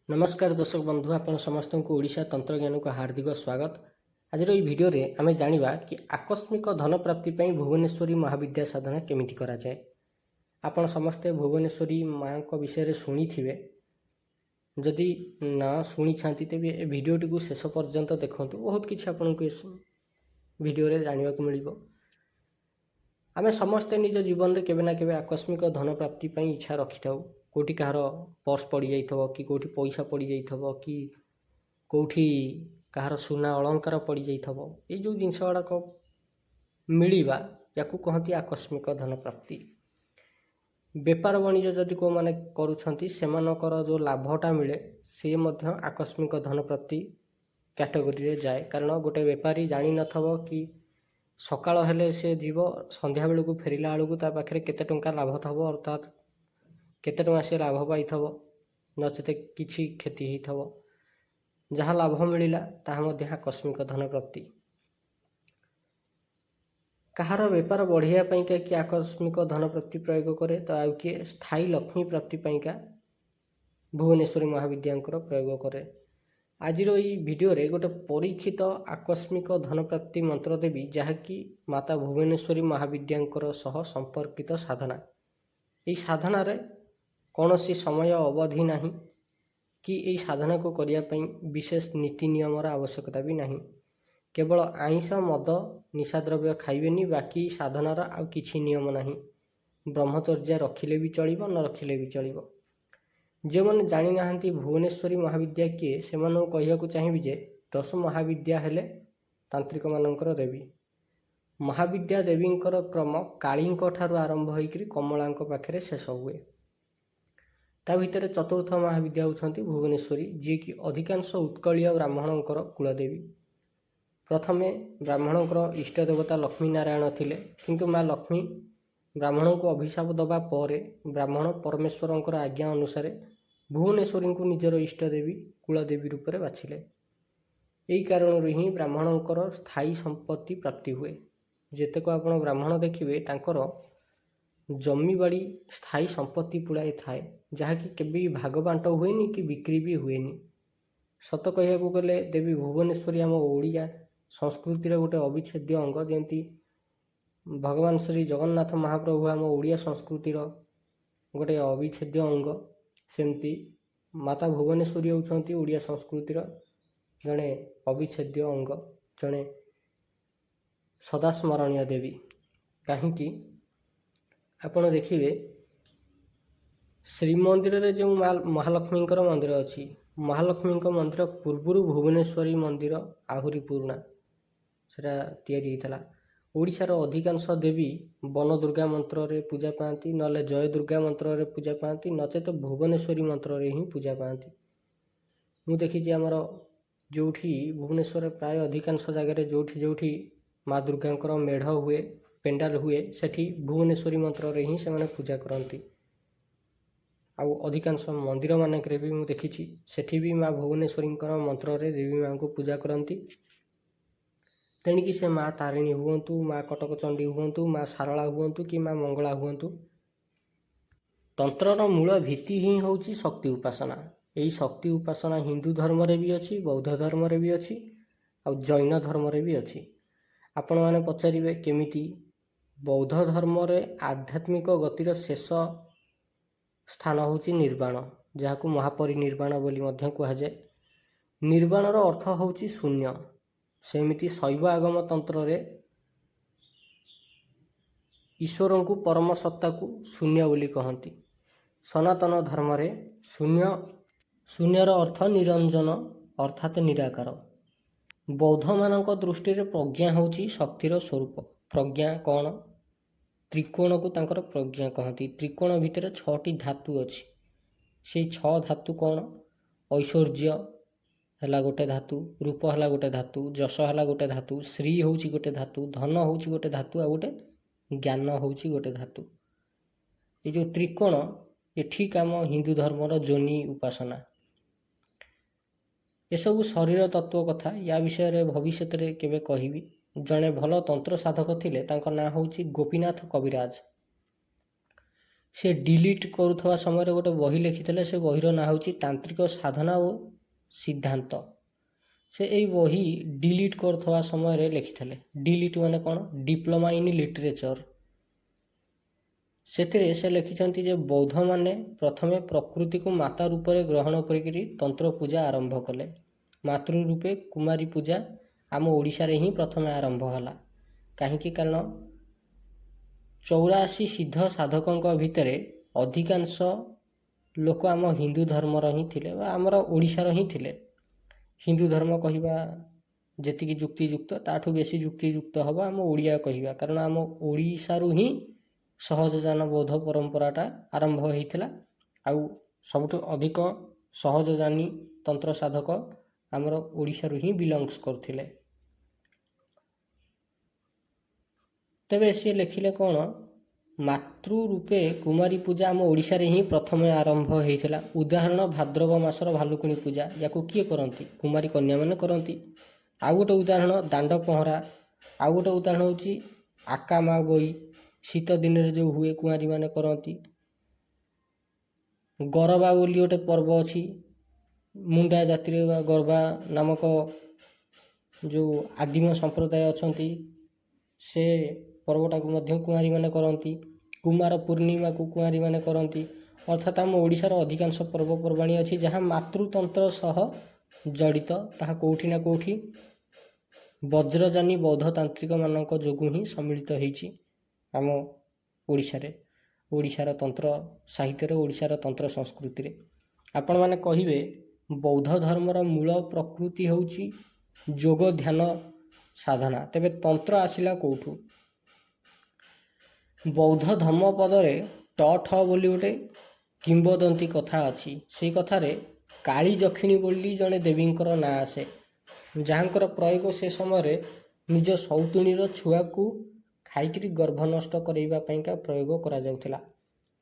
नमस्कार दर्शक बंधु आपण समस्त को ओडिशा तंत्रज्ञान को हार्दिक स्वागत। आज ये भिडियो रे आमे जानिबा कि आकस्मिक धन प्राप्ति पई भुवनेश्वरी महाविद्या साधना केमिति करा जाए। आपण समस्ते भुवनेश्वरी मां को विषय रे सुनी थिबे, जदि ना सुनी छांती तेबे ए भिडियो टी को शेष पर्यंत देखंतु। बहुत किछि आपण को भिडियो रे जानिबा को मिलिबो। आमे समस्ते निज जीवन रे केबे ना केबे आकस्मिक धन प्राप्ति पई इच्छा रखिथाउ। कोठी कहार पर्स पड़ जाइथबो कि कोठी पैसा पड़ जाइथबो कि कोठी कहार सुना अलंकार पड़ जाइथबो। ए जो जिंस गुड़ाक मिलिबा याकू कहती आकस्मिक धन प्राप्ति। बेपार वाणिज्य जदि को माने करूछंती सेमानकर जो लाभटा मिले से मध्य आकस्मिक धन प्राप्ति कैटेगरी रे जाए। कारण गोटे बेपारी जानी नथबो कि सकाळ हेले से जीव संध्या बेलू को फेरिला बेलू को ता पाखरे केते टंका लाभ थबो अर्थात केते टंका से लाभ पाइथबो नचेते किछि क्षति होइथबो। जहाँ लाभ मिलिला ताहा मध्य आकस्मिक धन प्राप्ति। कहार बेपार बढ़िया पाइका कि आकस्मिक धन प्राप्ति प्रयोग करे तो आउ किए स्थायी लक्ष्मी प्राप्ति पाइका भुवनेश्वरी महाविद्यांकर प्रयोग करे। आजिर ई भिडियो रे गोटे परीक्षित आकस्मिक धन प्राप्ति मंत्र देवी जहाँकि माता भुवनेश्वरी महाविद्यांकर सह संपर्कित साधना। यही साधना रे कौनसी समय अवधि नहीं कि यही साधना को करने विशेष नीति नियमर आवश्यकता भी नहीं। केवल आइंष मद निशाद्रव्य खाइबेनी, बाकी साधनार आउ किछि नियम नहीं। ब्रह्मचर्या रखिले भी चलिबो न रखिले भी चलिबो। जो मैंने जानी नाहंती भुवनेश्वरी महाविद्या किए से कहया चाहिए जे 10 महाविद्या हेले तांत्रिक मानकर देवी। महाविद्या देवींकर क्रम कालींक ठारू आरंभ होकर कमलांक पाखरे शेष हुए। ता भितर चतुर्थ महाविद्या होती भुवनेश्वरी, जी कि अधिकांश उत्कलीय ब्राह्मणकर कुलदेवी। प्रथमे ब्राह्मणकर इष्ट देवता लक्ष्मी नारायण थिले, किंतु माँ लक्ष्मी ब्राह्मण को अभिशाप दबा परे ब्राह्मण परमेश्वरंकर आज्ञा अनुसार भुवनेश्वरी को निजर इष्ट देवी कुलदेवी रूप में बाछिले। यही कारण ही ब्राह्मणकर स्थायी संपत्ति प्राप्ति हुए। जेतेक आपण ब्राह्मण देखिए तांकर जमी बाड़ी स्थायी संपत्ति पुड़ाए थाए, जहाँकि केबे भाग बांट हुएनी कि बिक्री भी हुएनी। सत कहया गले देवी भुवनेश्वरी आम ओडिया संस्कृतिर गोटे अविच्छेद्य अंग। जमती भगवान श्री जगन्नाथ महाप्रभु आम ओडिया संस्कृतिर गोटे अविच्छेद्य अंग, सेमती माता भुवनेश्वरी होती ओडिया संस्कृतिर जड़े अविच्छेद्य अंग, जड़े सदा स्मरणीय देवी। कहीं आपण देखिए श्रीमंदिर रे जो महालक्ष्मी मंदिर अच्छी, महालक्ष्मी मंदिर पूर्वर भुवनेश्वरी मंदिर आहुरी पुराणा सेटा तैयारी होता। ओडिशार अधिकांश देवी वन दुर्गा मंत्र रे पूजा पाती, नले जय दुर्गा मंत्र रे पूजा पाती, नचेत भुवनेश्वरी मंत्र रे ही पूजा पाती। मु देखी आमर जो भुवनेश्वर प्राय अधिकांश जगह जोठी जोठी माँ दुर्गांकर मेढ़ हुए, पेंडाल हुए, सेठी भुवनेश्वरी मंत्र रे ही से पूजा करती। आउ अधिकांश मंदिर मानक भी मुझे देखी सेठी भी माँ भुवनेश्वरी मंत्र रे देवी माँ को पूजा करती। तेणिकी से माँ तारिणी हुंतु, माँ कटक चंडी हुंतु, माँ सारला हुंतु कि माँ मंगला हुंतु, तंत्रर मूल भित्ति ही होची शक्ति उपासना। यही शक्ति उपासना हिंदू धर्म रे भी अच्छी, बौद्ध धर्म रे भी अच्छी, और जैन धर्म रे भी अच्छी। आपण मैंने पचारे केमिति बौद्ध धर्म रे आध्यात्मिक गतिर शेष स्थान होची निर्वाण, जहाँ को महापरिनिर्वाण बोली मध्य कहुए। निर्वाणर अर्थ होची शून्य। सेमिति शैव आगम तंत्र रे ईश्वर को परम सत्ता को शून्य बोली कहती। सनातन धर्म रे शून्यर अर्थ निरंजन अर्थात निराकार। बौद्ध मानक दृष्टि रे प्रज्ञा होची शक्तिर स्वरूप। प्रज्ञा कौन? त्रिकोण को तांकर प्रज्ञा कहती। त्रिकोण भितर 6टी धातु अच्छी। से 6 धातु कौन? ऐश्वर्य है गोटे धातु, रूप है गोटे धातु, जश है गोटे धातु, श्री होची गोटे धातु, धन होची गोटे धातु, आ गोटे ज्ञान होची गोटे धातु। ये जो त्रिकोण ये ठीक आम हिंदू धर्मर जोनि उपासना। ये सब शरीर तत्व कथा या विषय भविष्य में केबे कहिबी। जड़े भल तंत्र साधक थिले, तांकर नाम होची गोपीनाथ कविराज। ସେ ଡିଲିଟ୍ କରୁଥିବା ସମୟରେ ଗୋଟେ ବହି ଲେଖିଥିଲେ। ସେ ବହିର ନାଁ ହେଉଛି ତାନ୍ତ୍ରିକ ସାଧନା ଓ ସିଦ୍ଧାନ୍ତ। ସେ ଏଇ ବହି ଡିଲିଟ୍ କରୁଥିବା ସମୟରେ ଲେଖିଥିଲେ। ଡିଲିଟ୍ ମାନେ କ'ଣ? Diploma in literature. ସେଥିରେ ସେ ଲେଖିଛନ୍ତି ଯେ ବୌଦ୍ଧମାନେ ପ୍ରଥମେ ପ୍ରକୃତିକୁ ମାତା ରୂପରେ ଗ୍ରହଣ କରିକିରି ତନ୍ତ୍ର ପୂଜା ଆରମ୍ଭ କଲେ। ମାତୃ ରୂପେ କୁମାରୀ ପୂଜା ଆମ ଓଡ଼ିଶାରେ ହିଁ ପ୍ରଥମେ ଆରମ୍ଭ ହେଲା। କାହିଁକି? କାରଣ 84 ସିଦ୍ଧ ସାଧକଙ୍କ ଭିତରେ ଅଧିକାଂଶ ଲୋକ ଆମ ହିନ୍ଦୁ ଧର୍ମର ହିଁ ଥିଲେ ବା ଆମର ଓଡ଼ିଶାର ହିଁ ଥିଲେ। ହିନ୍ଦୁ ଧର୍ମ କହିବା ଯେତିକି ଯୁକ୍ତିଯୁକ୍ତ ତାଠୁ ବେଶୀ ଯୁକ୍ତିଯୁକ୍ତ ହେବ ଆମ ଓଡ଼ିଆ କହିବା। କାରଣ ଆମ ଓଡ଼ିଶାରୁ ହିଁ ସହଜଯାନ ବୌଦ୍ଧ ପରମ୍ପରାଟା ଆରମ୍ଭ ହୋଇଥିଲା। ଆଉ ସବୁଠୁ ଅଧିକ ସହଜଯାନୀ ତନ୍ତ୍ର ସାଧକ ଆମର ଓଡ଼ିଶାରୁ ହିଁ ବିଲଙ୍ଗସ୍ କରୁଥିଲେ। ତେବେ ସିଏ ଲେଖିଲେ କ'ଣ? ମାତୃ ରୂପେ କୁମାରୀ ପୂଜା ଆମ ଓଡ଼ିଶାରେ ହିଁ ପ୍ରଥମେ ଆରମ୍ଭ ହୋଇଥିଲା। ଉଦାହରଣ ଭାଦ୍ରବ ମାସର ଭାଲୁକୁଣି ପୂଜା। ୟାକୁ କିଏ କରନ୍ତି? କୁମାରୀ କନ୍ୟାମାନେ କରନ୍ତି। ଆଉ ଗୋଟେ ଉଦାହରଣ ଦାଣ୍ଡ ପହଁରା। ଆଉ ଗୋଟେ ଉଦାହରଣ ହେଉଛି ଆକା ମା ବଇ, ଶୀତ ଦିନରେ ଯେଉଁ ହୁଏ କୁଆଁରୀମାନେ କରନ୍ତି। ଗରବା ବୋଲି ଗୋଟେ ପର୍ବ ଅଛି। ମୁଣ୍ଡା ଜାତିରେ ବା ଗରବା ନାମକ ଯେଉଁ ଆଦିମ ସମ୍ପ୍ରଦାୟ ଅଛନ୍ତି ସେ ପର୍ବଟାକୁ ମଧ୍ୟ କୁଆଁରୀମାନେ କରନ୍ତି। କୁମାର ପୂର୍ଣ୍ଣିମାକୁ କୁଆଁରୀମାନେ କରନ୍ତି। ଅର୍ଥାତ୍ ଆମ ଓଡ଼ିଶାର ଅଧିକାଂଶ ପର୍ବପର୍ବାଣି ଅଛି ଯାହା ମାତୃତନ୍ତ୍ର ସହ ଜଡ଼ିତ। ତାହା କେଉଁଠି ନା କେଉଁଠି ବଜ୍ରଯାନୀ ବୌଦ୍ଧ ତାନ୍ତ୍ରିକମାନଙ୍କ ଯୋଗୁଁ ହିଁ ସମ୍ମିଳିତ ହୋଇଛି ଆମ ଓଡ଼ିଶାରେ, ଓଡ଼ିଶାର ତନ୍ତ୍ର ସାହିତ୍ୟରେ, ଓଡ଼ିଶାର ତନ୍ତ୍ର ସଂସ୍କୃତିରେ। ଆପଣମାନେ କହିବେ ବୌଦ୍ଧ ଧର୍ମର ମୂଳ ପ୍ରକୃତି ହେଉଛି ଯୋଗ ଧ୍ୟାନ ସାଧନା। ତେବେ ତନ୍ତ୍ର ଆସିଲା କେଉଁଠୁ? ବୌଦ୍ଧ ଧର୍ମ ପଦରେ ଠ ବୋଲି ଗୋଟେ କିମ୍ବଦନ୍ତୀ କଥା ଅଛି। ସେଇ କଥାରେ କାଳୀ ଯକ୍ଷିଣୀ ବୋଲି ଜଣେ ଦେବୀଙ୍କର ନାଁ ଆସେ, ଯାହାଙ୍କର ପ୍ରୟୋଗ ସେ ସମୟରେ ନିଜ ସଉତୁଣୀର ଛୁଆକୁ ଖାଇକିରି ଗର୍ଭ ନଷ୍ଟ କରାଇବା ପାଇଁକା ପ୍ରୟୋଗ କରାଯାଉଥିଲା।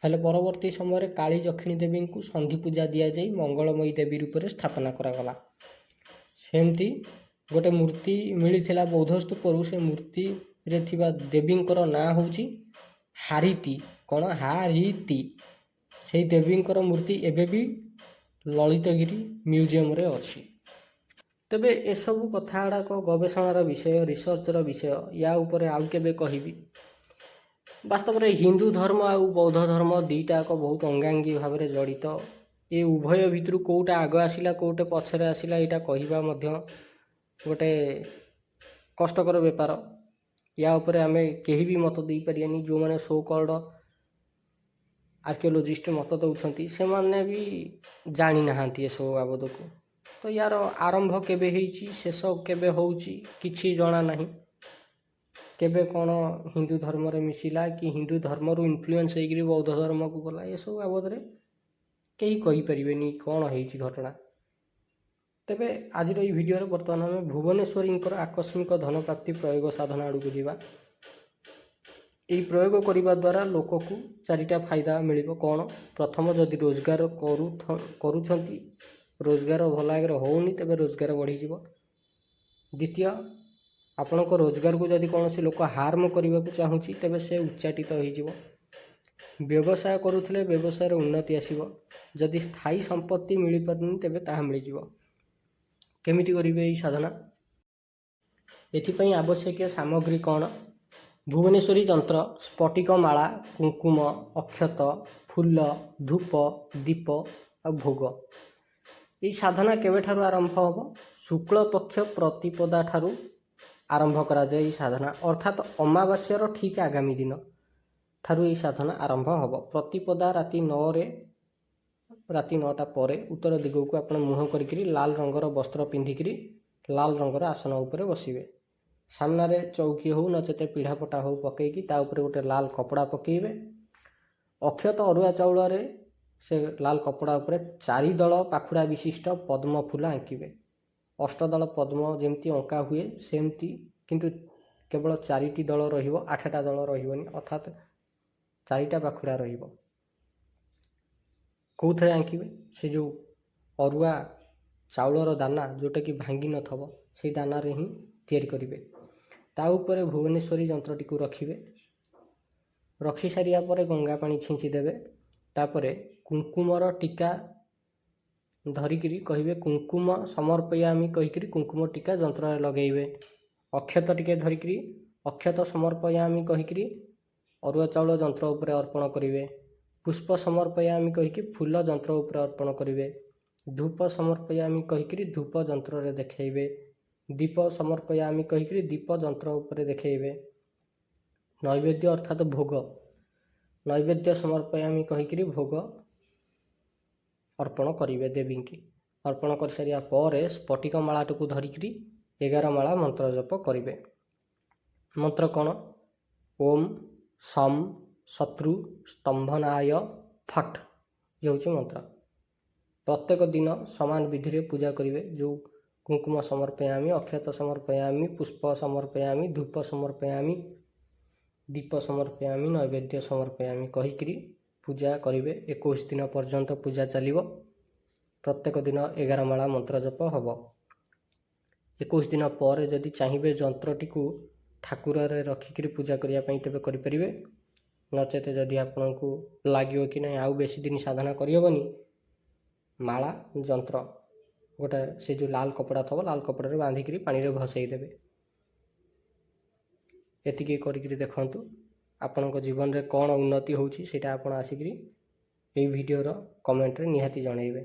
ହେଲେ ପରବର୍ତ୍ତୀ ସମୟରେ କାଳୀ ଯକ୍ଷିଣୀ ଦେବୀଙ୍କୁ ସନ୍ଧି ପୂଜା ଦିଆଯାଇ ମଙ୍ଗଳମୟୀ ଦେବୀ ରୂପରେ ସ୍ଥାପନା କରାଗଲା। ସେମିତି ଗୋଟେ ମୂର୍ତ୍ତି ମିଳିଥିଲା ବୌଦ୍ଧ ସ୍ତୂପରୁ। ସେ ମୂର୍ତ୍ତିରେ ଥିବା ଦେବୀଙ୍କର ନାଁ ହେଉଛି ହାରିତି। କ'ଣ? ହାରିତି। ସେଇ ଦେବୀଙ୍କର ମୂର୍ତ୍ତି ଏବେ ବି ଲଳିତଗିରି ମ୍ୟୁଜିୟମରେ ଅଛି। ତେବେ ଏସବୁ କଥା ଗୁଡ଼ାକ ଗବେଷଣାର ବିଷୟ, ରିସର୍ଚ୍ଚର ବିଷୟ। ୟା ଉପରେ ଆଉ କେବେ କହିବି। ବାସ୍ତବରେ ହିନ୍ଦୁ ଧର୍ମ ଆଉ ବୌଦ୍ଧ ଧର୍ମ ଦୁଇଟାକ ବହୁତ ଅଙ୍ଗାଙ୍ଗୀ ଭାବରେ ଜଡ଼ିତ। ଏ ଉଭୟ ଭିତରୁ କେଉଁଟା ଆଗ ଆସିଲା କେଉଁଟା ପଛରେ ଆସିଲା ଏଇଟା କହିବା ମଧ୍ୟ ଗୋଟେ କଷ୍ଟକର ବେପାର। ୟା ଉପରେ ଆମେ କେହି ବି ମତ ଦେଇପାରିବାନି। ଯେଉଁମାନେ ସୋ କଲ୍ଡ ଆର୍କିଓଲୋଜିଷ୍ଟ ମତ ଦେଉଛନ୍ତି ସେମାନେ ବି ଜାଣିନାହାନ୍ତି ଏସବୁ ବାବଦକୁ। ତ ୟାର ଆରମ୍ଭ କେବେ ହେଇଛି, ଶେଷ କେବେ ହେଉଛି କିଛି ଜଣା ନାହିଁ। କେବେ କ'ଣ ହିନ୍ଦୁ ଧର୍ମରେ ମିଶିଲା କି ହିନ୍ଦୁ ଧର୍ମରୁ ଇନଫ୍ଲୁଏନ୍ସ ହେଇକରି ବୌଦ୍ଧ ଧର୍ମକୁ ଗଲା, ଏସବୁ ବାବଦରେ କେହି କହିପାରିବେନି କ'ଣ ହେଇଛି ଘଟଣା। ତେବେ ଆଜିର ଏଇ ଭିଡ଼ିଓରେ ବର୍ତ୍ତମାନ ଆମେ ଭୁବନେଶ୍ୱରୀଙ୍କର ଆକସ୍ମିକ ଧନପ୍ରାପ୍ତି ପ୍ରୟୋଗ ସାଧନା ଆଡ଼କୁ ଯିବା। ଏହି ପ୍ରୟୋଗ କରିବା ଦ୍ୱାରା ଲୋକକୁ ଚାରିଟା ଫାଇଦା ମିଳିବ। କ'ଣ? ପ୍ରଥମ, ଯଦି ରୋଜଗାର କରୁଛନ୍ତି, ରୋଜଗାର ଭଲ ଭାବରେ ହେଉନି, ତେବେ ରୋଜଗାର ବଢ଼ିଯିବ। ଦ୍ୱିତୀୟ, ଆପଣଙ୍କ ରୋଜଗାରକୁ ଯଦି କୌଣସି ଲୋକ ହାର୍ମ କରିବାକୁ ଚାହୁଁଛି ତେବେ ସେ ଉଚ୍ଚାଟିତ ହୋଇଯିବ। ବ୍ୟବସାୟ କରୁଥିଲେ ବ୍ୟବସାୟରେ ଉନ୍ନତି ଆସିବ। ଯଦି ସ୍ଥାୟୀ ସମ୍ପତ୍ତି ମିଳିପାରୁନି ତେବେ ତାହା ମିଳିଯିବ। କେମିତି କରିବେ ଏହି ସାଧନା? ଏଥିପାଇଁ ଆବଶ୍ୟକୀୟ ସାମଗ୍ରୀ କ'ଣ? ଭୁବନେଶ୍ୱରୀ ଯନ୍ତ୍ର, ସ୍ଫଟିକ ମାଳା, କୁଙ୍କୁମ, ଅକ୍ଷତ, ଫୁଲ, ଧୂପ, ଦୀପ ଆଉ ଭୋଗ। ଏହି ସାଧନା କେବେଠାରୁ ଆରମ୍ଭ ହେବ? ଶୁକ୍ଳପକ୍ଷ ପ୍ରତିପଦା ଠାରୁ ଆରମ୍ଭ କରାଯାଏ ଏହି ସାଧନା। ଅର୍ଥାତ୍ ଅମାବାସ୍ୟାର ଠିକ୍ ଆଗାମୀ ଦିନ ଠାରୁ ଏହି ସାଧନା ଆରମ୍ଭ ହେବ। ପ୍ରତିପଦା ରାତି 9ଟା ପରେ ଉତ୍ତର ଦିଗକୁ ଆପଣ ମୁହଁ କରିକିରି ଲାଲ ରଙ୍ଗର ବସ୍ତ୍ର ପିନ୍ଧିକିରି ଲାଲ ରଙ୍ଗର ଆସନ ଉପରେ ବସିବେ। ସାମ୍ନାରେ ଚୌକି ହେଉ ନଚେତ ପିଢ଼ାପଟା ହେଉ ପକାଇକି ତା ଉପରେ ଗୋଟେ ଲାଲ କପଡ଼ା ପକାଇବେ। ଅକ୍ଷତ ଅରୁଆ ଚାଉଳରେ ସେ ଲାଲ କପଡ଼ା ଉପରେ 4 ଦଳ ପାଖୁଡ଼ା ବିଶିଷ୍ଟ ପଦ୍ମ ଫୁଲ ଆଙ୍କିବେ। ଅଷ୍ଟଦଳ ପଦ୍ମ ଯେମିତି ଅଙ୍କା ହୁଏ ସେମିତି, କିନ୍ତୁ କେବଳ 4ଟି ଦଳ ରହିବ, 8ଟା ଦଳ ରହିବନି। ଅର୍ଥାତ୍ 4ଟା ପାଖୁଡ଼ା ରହିବ। କେଉଁଥିରେ ଆଙ୍କିବେ? ସେ ଯେଉଁ ଅରୁଆ ଚାଉଳର ଦାନା ଯେଉଁଟାକି ଭାଙ୍ଗି ନଥିବ ସେଇ ଦାନାରେ ହିଁ ତିଆରି କରିବେ। ତା ଉପରେ ଭୁବନେଶ୍ୱରୀ ଯନ୍ତ୍ରଟିକୁ ରଖିବେ। रखी सारिया पर गंगा पानी छिंची देवे। तापरे कुंकुमर टीका धरिकी कहे कुंकुम समर्पयामी कहीकि कुंकुम टीका जंत्र लगेबे। अक्षत टिके धरिकी अक्षत समर्पयामी कहीकि अरुआ चाउल जंत्र उपरे अर्पण करेंगे। पुष्प समर्पयामी कहीकि फूल जंत्र उपरे अर्पण करेंगे। धूप समर्पयामी कहीकि धूप जंत्र रे देखेबे। दीप समर्पयामी कहीकि दीप जंत्र उपरे देखेबे। नैवेद्य अर्थात भोग नैवेद्य समर्पयामी कहीकि भोग अर्पण करेंगे। देवी की अर्पण कर सारिया पर स्फटिक मालाट को धरिकी 11 माला मंत्र जप करेंगे। मंत्र कौन? ओम सम शत्रु स्तंभनाय फट ये हूँ मंत्र। प्रत्येक दिन समान विधि रे पूजा करेंगे। जो कुंकुम समर्पयामी अक्षत समर्पयामी पुष्प समर्पयामी धूप समर्पयामी दीप समर्पयामी नैवेद्य समर्पयामी कहीकि पूजा करेंगे। 21 दिन पर्यंत पूजा चलिव। प्रत्येक दिन 11 माला मंत्र जप हम। 21 दिन पर जदि चाहिए जंत्रटी को ठाकुर रखिक पूजा करने तेज करें। नचेत जदि आपण को लगे कि नहीं आउ बेसी दिन साधना करहबनी माला जंत्र गोटे से जो लाल कपड़ा थव लाल कपड़ा बांधिक पानी रे भसई देवे। एतिकी करिक देखंतु आपण जीवन रे कौन उन्नति होउछि सेटा आपण आसिक ये वीडियोर कमेंट रे निहाती जणाइबे।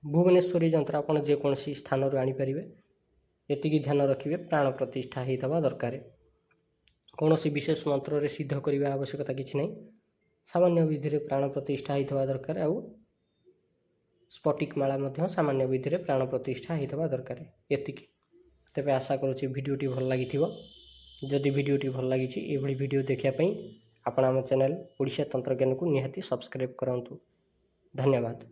भुवनेश्वरी जंत्र आपण जेकोसी स्थान रू आनी परिबे। एतिकी ध्यान रखिए प्राण प्रतिष्ठा होता दरकार। कौन विशेष मंत्र रे सिद्ध करने आवश्यकता किसी नहीं। सामान्य विधि रे प्राण प्रतिष्ठा होता दरकार। आउ स्फटिक माला सामान्य विधि रे प्राण प्रतिष्ठा होता दरकार। एतिकी तेबे आशा करुँच भिडियोटी भल लगी। जदि भिडियोटी भल लगी ये भिडियो देखापी आपण आम चैनल ओडिशा तंत्रज्ञान को निहाती सब्सक्राइब करंतु। धन्यवाद।